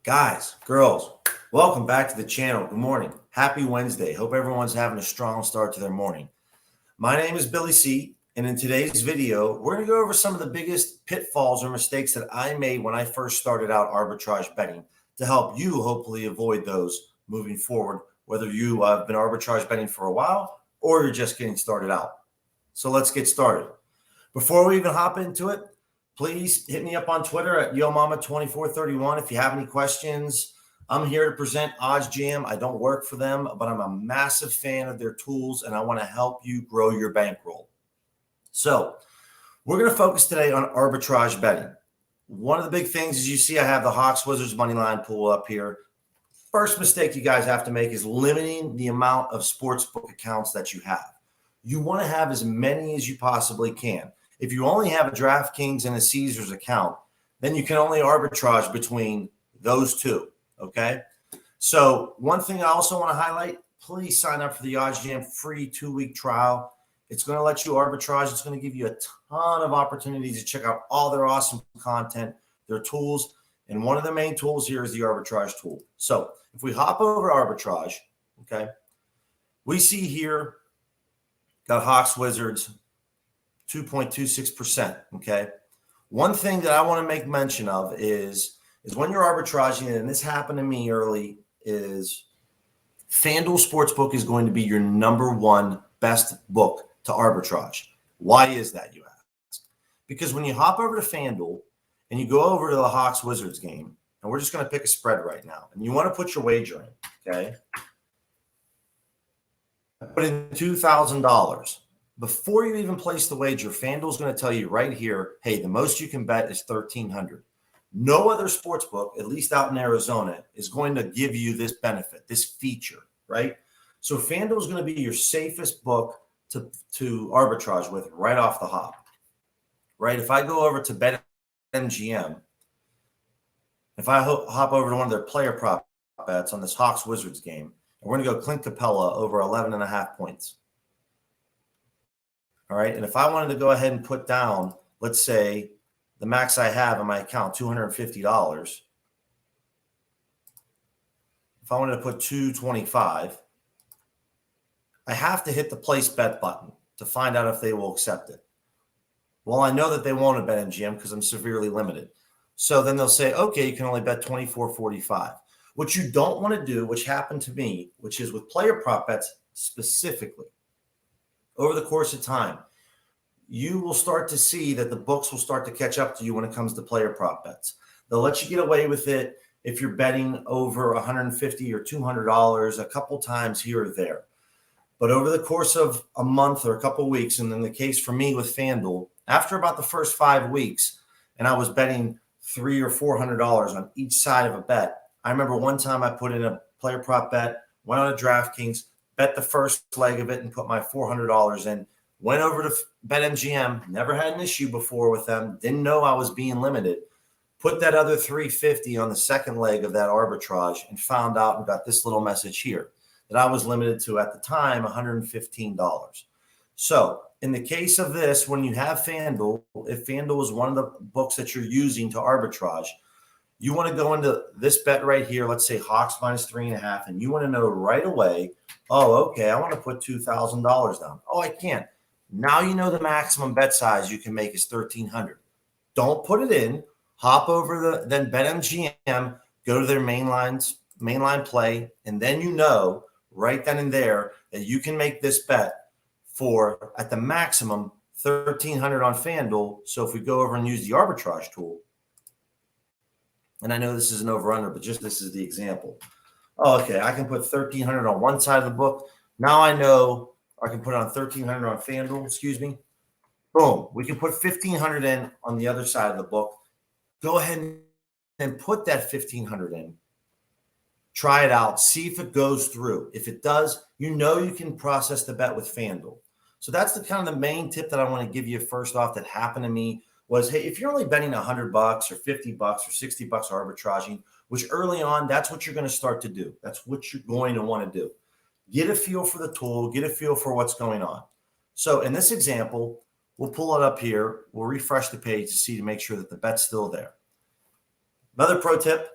Guys, girls, welcome back to the channel. Good morning. Happy Wednesday. Hope everyone's having a strong start to their morning. My name is Billy C, and in today's video, we're going to go over some of the biggest pitfalls or mistakes that I made when I first started out arbitrage betting to help you hopefully avoid those moving forward, whether you have been arbitrage betting for a while or you're just getting started out. So let's get started. Before we even hop into it, please hit me up on Twitter at YoMama2431 if you have any questions. I'm here to present OddsJam. I don't work for them, but I'm a massive fan of their tools, and I want to help you grow your bankroll. So we're going to focus today on arbitrage betting. One of the big things is you see I have the Hawks Wizards money line pool up here. First mistake you guys have to make is limiting the amount of sportsbook accounts that you have. You want to have as many as you possibly can. If you only have a DraftKings and a Caesars account, then you can only arbitrage between those two, okay? So one thing I also want to highlight, please sign up for the OddsJam free 2-week trial. It's going to let you arbitrage. It's going to give you a ton of opportunities to check out all their awesome content, their tools, and one of the main tools here is the arbitrage tool. So if we hop over to arbitrage, okay, we see here got Hawks Wizards, 2.26%, okay? One thing that I want to make mention of is when you're arbitraging, and this happened to me early, is FanDuel Sportsbook is going to be your number one best book to arbitrage. Why is that, you ask? Because when you hop over to FanDuel and you go over to the Hawks Wizards game, and we're just going to pick a spread right now, and you want to put your wager in, okay? Put in $2,000. Before you even place the wager, FanDuel is going to tell you right here, hey, the most you can bet is $1,300. No other sports book, at least out in Arizona, is going to give you this benefit, this feature, right? So FanDuel is going to be your safest book to arbitrage with right off the hop, right? If I go over to BetMGM, if I hop over to one of their player prop bets on this Hawks Wizards game, and we're going to go Clint Capella over 11.5 points. All right. And if I wanted to go ahead and put down, let's say the max I have in my account, $250. If I wanted to put 225, I have to hit the place bet button to find out if they will accept it. Well, I know that they won't at BetMGM because I'm severely limited. So then they'll say, okay, you can only bet 24.45. What you don't want to do, which happened to me, which is with player prop bets specifically, over the course of time, you will start to see that the books will start to catch up to you when it comes to player prop bets. They'll let you get away with it if you're betting over $150 or $200 a couple times here or there. But over the course of a month or a couple weeks, and in the case for me with FanDuel, after about the first 5 weeks, and I was betting $300 or $400 on each side of a bet, I remember one time I put in a player prop bet, went on a DraftKings, bet the first leg of it and put my $400 in, went over to BetMGM, never had an issue before with them, didn't know I was being limited, put that other $350 on the second leg of that arbitrage and found out and got this little message here that I was limited to at the time $115. So in the case of this, when you have FanDuel, if FanDuel is one of the books that you're using to arbitrage, you want to go into this bet right here, let's say Hawks minus 3.5, and you want to know right away, oh, okay, I want to put $2,000 down. Oh, I can't. Now you know the maximum bet size you can make is $1,300. Don't put it in. Hop over then BetMGM, go to their mainline play, and then you know right then and there that you can make this bet for at the maximum $1,300 on FanDuel. So if we go over and use the arbitrage tool, and I know this is an over-under, but just this is the example. Oh, okay, I can put $1,300 on one side of the book. Now I know I can put it on $1,300 on FanDuel, excuse me. Boom. We can put $1,500 in on the other side of the book. Go ahead and put that $1,500 in. Try it out. See if it goes through. If it does, you know you can process the bet with FanDuel. So that's the kind of the main tip that I want to give you first off that happened to me was, hey, if you're only betting $100 or $50 or $60 arbitraging, which early on, that's what you're going to start to do. That's what you're going to want to do. Get a feel for the tool, get a feel for what's going on. So in this example, we'll pull it up here. We'll refresh the page to make sure that the bet's still there. Another pro tip,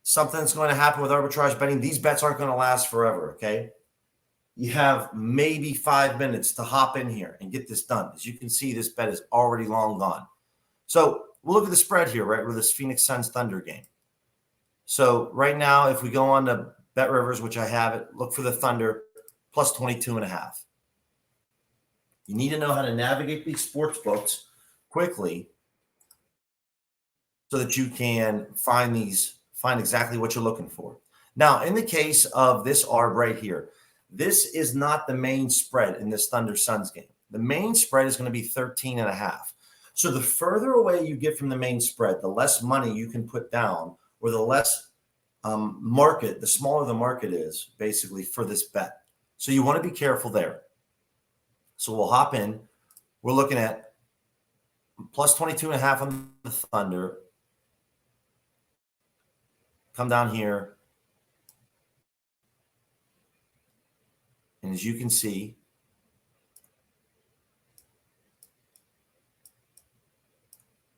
something that's going to happen with arbitrage betting. These bets aren't going to last forever, okay? You have maybe 5 minutes to hop in here and get this done. As you can see, this bet is already long gone. So we'll look at the spread here, right, with this Phoenix Suns Thunder game. So right now, if we go on to Bet Rivers, which I have it, look for the Thunder plus 22.5. You need to know how to navigate these sports books quickly so that you can find exactly what you're looking for. Now, in the case of this ARB right here, this is not the main spread in this Thunder Suns game. The main spread is going to be 13.5. So the further away you get from the main spread, the less money you can put down, or the less the smaller the market is basically for this bet. So you want to be careful there. So we'll hop in. We're looking at plus 22.5 on the Thunder. Come down here. And as you can see,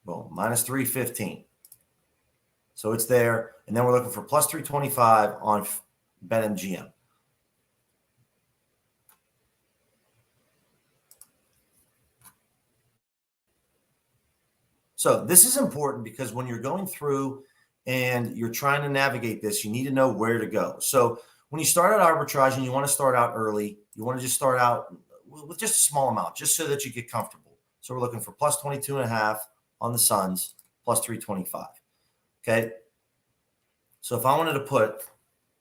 boom, minus 315. So it's there. And then we're looking for plus 325 on BetMGM. So this is important because when you're going through and you're trying to navigate this, you need to know where to go. So when you start out arbitrage and you want to start out early, you want to just start out with just a small amount, just so that you get comfortable. So we're looking for plus 22.5 on the Suns, plus 325. Okay. So if I wanted to put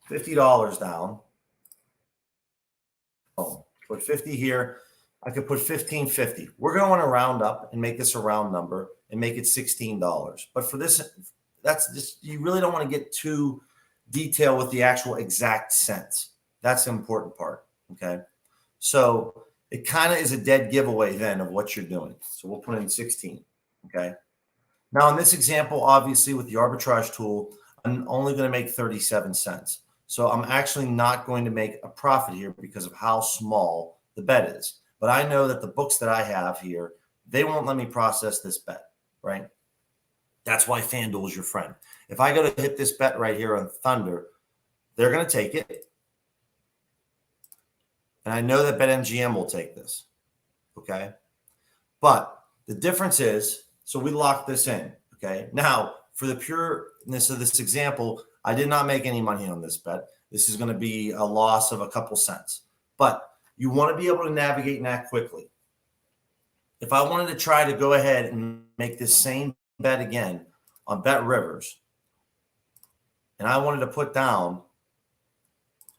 $50 down, put 50 here, I could put $15.50. We're going to want to round up and make this a round number and make it $16. But for this, that's just, you really don't want to get too detailed with the actual exact cents. That's the important part. Okay. So it kind of is a dead giveaway then of what you're doing. So we'll put in 16. Okay. Now in this example, obviously with the arbitrage tool, I'm only going to make 37 cents. So I'm actually not going to make a profit here because of how small the bet is. But I know that the books that I have here, they won't let me process this bet, right? That's why FanDuel is your friend. If I go to hit this bet right here on Thunder, they're going to take it. And I know that BetMGM will take this, okay? But the difference is, so we lock this in, okay? Now, for the pureness of this example, I did not make any money on this bet. This is going to be a loss of a couple cents. But you want to be able to navigate and act quickly. If I wanted to try to go ahead and make this same bet again on Bet Rivers, and I wanted to put down,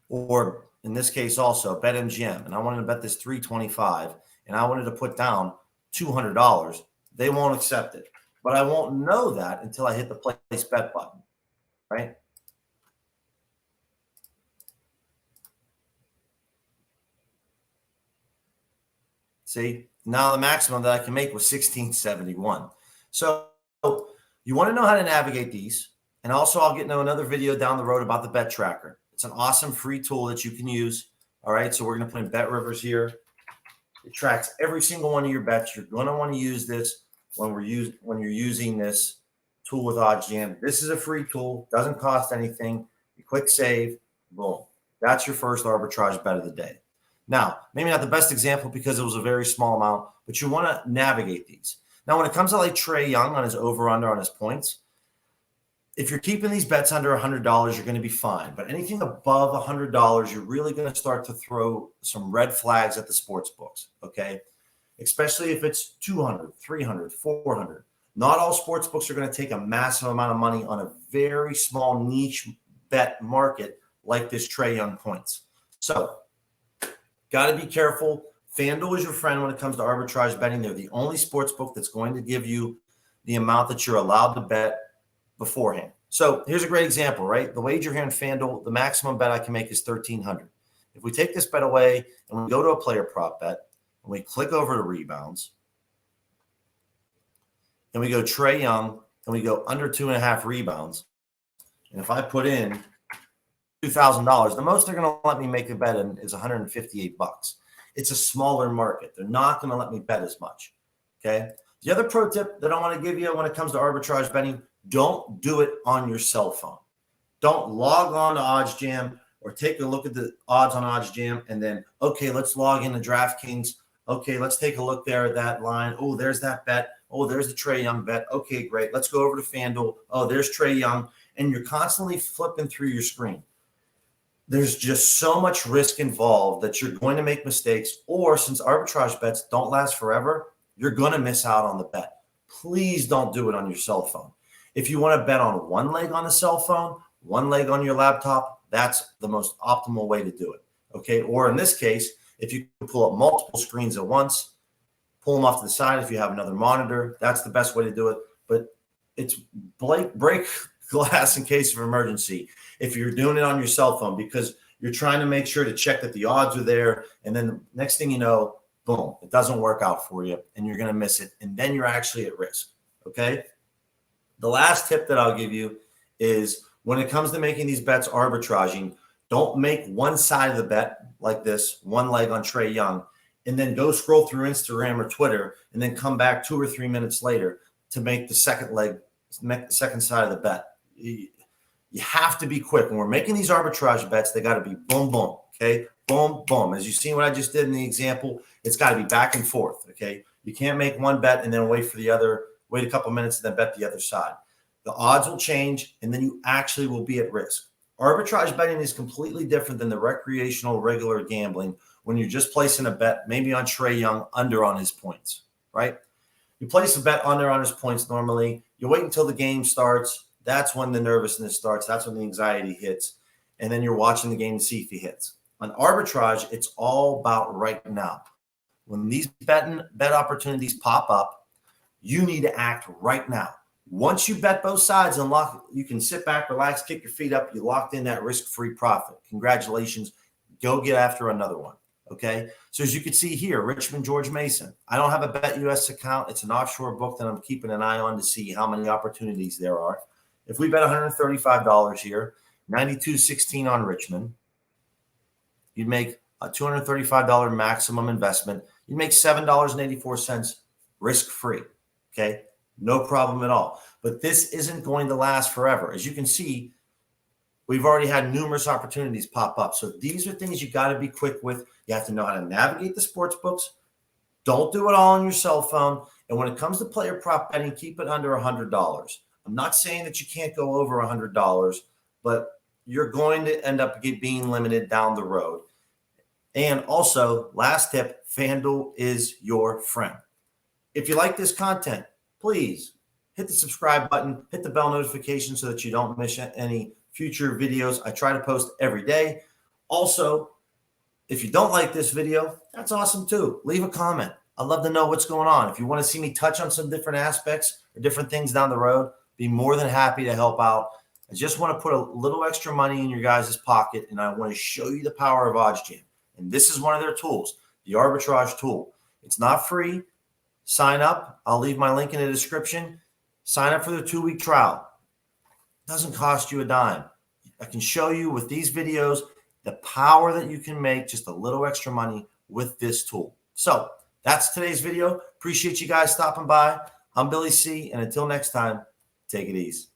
or in this case also BetMGM, and I wanted to bet this 325, and I wanted to put down $200, they won't accept it. But I won't know that until I hit the place bet button, right? See, now the maximum that I can make was 1671. So you want to know how to navigate these. And also I'll get into another video down the road about the bet tracker. It's an awesome free tool that you can use. All right. So we're going to put in Bet Rivers here. It tracks every single one of your bets. You're going to want to use this when you're using this tool with OddsJam. This is a free tool. Doesn't cost anything. You click save. Boom. That's your first arbitrage bet of the day. Now, maybe not the best example because it was a very small amount, but you want to navigate these. Now, when it comes to like Trae Young on his over-under on his points, if you're keeping these bets under $100, you're going to be fine. But anything above $100, you're really going to start to throw some red flags at the sports books, okay? Especially if it's 200, 300, 400. Not all sports books are going to take a massive amount of money on a very small niche bet market like this Trae Young points. So, got to be careful. FanDuel is your friend when it comes to arbitrage betting. They're the only sports book that's going to give you the amount that you're allowed to bet beforehand. So here's a great example, right? The wager here in FanDuel, the maximum bet I can make is $1,300. If we take this bet away and we go to a player prop bet and we click over to rebounds and we go Trae Young and we go under 2.5 rebounds, and if I put in $2,000, the most they're going to let me make a bet in is $158. It's a smaller market. They're not going to let me bet as much. Okay. The other pro tip that I want to give you when it comes to arbitrage betting, don't do it on your cell phone. Don't log on to OddsJam or take a look at the odds on OddsJam and then, okay, let's log into DraftKings. Okay, let's take a look there at that line. Oh, there's that bet. Oh, there's the Trae Young bet. Okay, great. Let's go over to FanDuel. Oh, there's Trae Young. And you're constantly flipping through your screen. There's just so much risk involved that you're going to make mistakes. Or since arbitrage bets don't last forever, you're going to miss out on the bet. Please don't do it on your cell phone. If you want to bet on one leg on the cell phone, one leg on your laptop, that's the most optimal way to do it. Okay. Or in this case, if you can pull up multiple screens at once, pull them off to the side. If you have another monitor, that's the best way to do it. But it's break glass in case of emergency if you're doing it on your cell phone, because you're trying to make sure to check that the odds are there. And then the next thing you know, boom, it doesn't work out for you and you're going to miss it. And then you're actually at risk. Okay. The last tip that I'll give you is when it comes to making these bets arbitraging, don't make one side of the bet like this, one leg on Trae Young, and then go scroll through Instagram or Twitter and then come back 2 or 3 minutes later to make the second leg, make the second side of the bet. You have to be quick. When we're making these arbitrage bets, they got to be boom, boom, okay? Boom, boom. As you see what I just did in the example, it's got to be back and forth, okay? You can't make one bet and then wait for the other, wait a couple minutes and then bet the other side. The odds will change, and then you actually will be at risk. Arbitrage betting is completely different than the recreational regular gambling when you're just placing a bet maybe on Trae Young under on his points, right? You place a bet under on his points normally. You wait until the game starts. That's when the nervousness starts. That's when the anxiety hits. And then you're watching the game to see if he hits. On arbitrage, it's all about right now. When these bet opportunities pop up, you need to act right now. Once you bet both sides and lock, you can sit back, relax, kick your feet up. You locked in that risk-free profit. Congratulations. Go get after another one. Okay. So as you can see here, Richmond, George Mason. I don't have a BetUS account. It's an offshore book that I'm keeping an eye on to see how many opportunities there are. If we bet $135 here, 92.16 on Richmond, you'd make a $235 maximum investment. You'd make $7.84 risk-free. Okay. No problem at all. But this isn't going to last forever. As you can see, we've already had numerous opportunities pop up. So these are things you got to be quick with. You have to know how to navigate the sports books. Don't do it all on your cell phone. And when it comes to player prop betting, keep it under $100. I'm not saying that you can't go over $100, but you're going to end up being limited down the road. And also, last tip, FanDuel is your friend. If you like this content, please hit the subscribe button, hit the bell notification so that you don't miss any future videos. I try to post every day. Also, if you don't like this video, that's awesome too. Leave a comment. I'd love to know what's going on. If you want to see me touch on some different aspects or different things down the road, be more than happy to help out. I just want to put a little extra money in your guys' pocket, and I want to show you the power of OddsJam. And this is one of their tools, the arbitrage tool. It's not free. Sign up. I'll leave my link in the description. Sign up for the 2-week trial. It doesn't cost you a dime. I can show you with these videos the power that you can make just a little extra money with this tool. So that's today's video. Appreciate you guys stopping by. I'm Billy C. And until next time, take it easy.